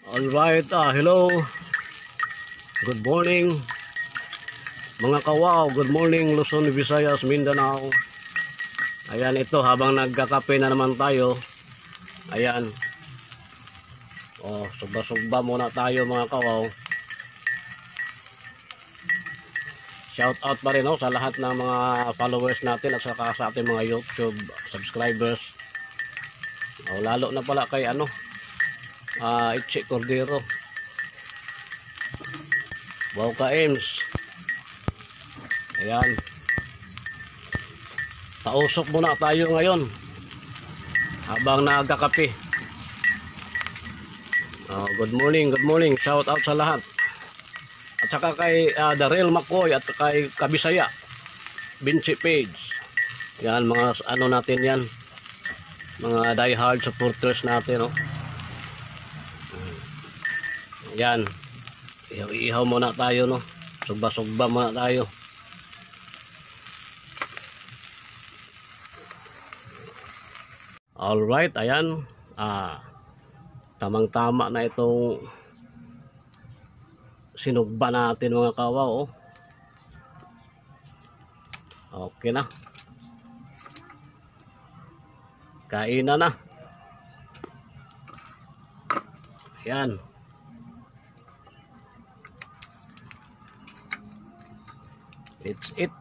Alright, hello. Good morning mga kawaw. Good morning Luzon, Visayas, Mindanao. Ayan, ito habang nagkakape na naman tayo. Ayan. Sugba-sugba muna tayo mga kawaw. Shout out pa rin sa lahat ng mga followers natin at saka sa ating mga YouTube subscribers. Lalo na pala kay Itchy Cordero. Wow ka Ems. Ayan. Pausok muna tayo ngayon habang nagkakape. Good morning. Shout out sa lahat. At saka kay Darrell McCoy at kay Kabisaya Binchi Page. Yan mga natin yan. Mga die-hard supporters natin, Yan. Ihaw muna tayo, Sugba-sugba muna tayo. Alright, ayan. Tamang-tama na itong sinugba natin mga kawaw, Okay na. Kainan na. Ayan. It's it.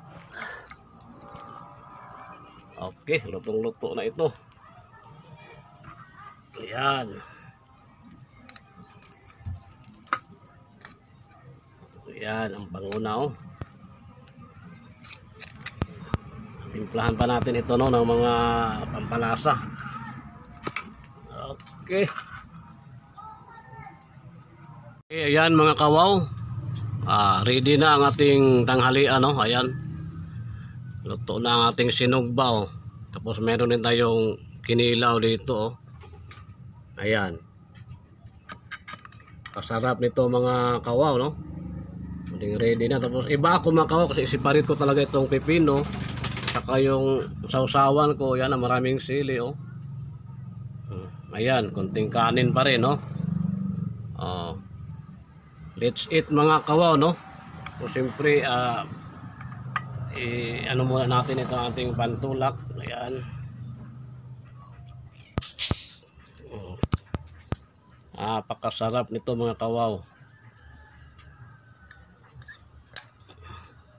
Okay, lutong-luto na ito. Ayan. Ayan, ang bango. Timplahan pa natin ito ng mga pampalasa. Okay. Ayan mga kawaw. Ready na ang ating tanghalian, Ayan. Luto na ang ating sinugba, Tapos meron din tayong kinilaw dito, Ayan. Kasarap nito mga kawaw, Ready na. Tapos iba ako mga kawaw kasi separate ko talaga itong pipino. Saka yung sausawan ko, yan, maraming sili, Ayan, konting kanin pa rin, Let's eat mga kawaw, So siyempre, muna natin ito ating pantulak. Ayan. Pakasarap nito mga kawaw.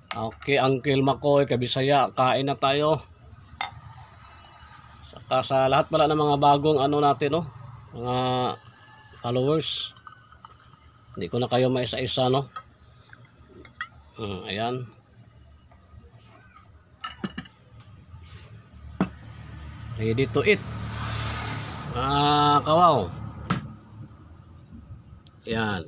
Okay, Uncle Makoy, Kabisaya, kain na tayo. Saka sa lahat pala ng mga bagong natin, mga followers. Hindi ko na kayo maisa-isa, Ayan. Ready to eat. Kawaw. Ayan.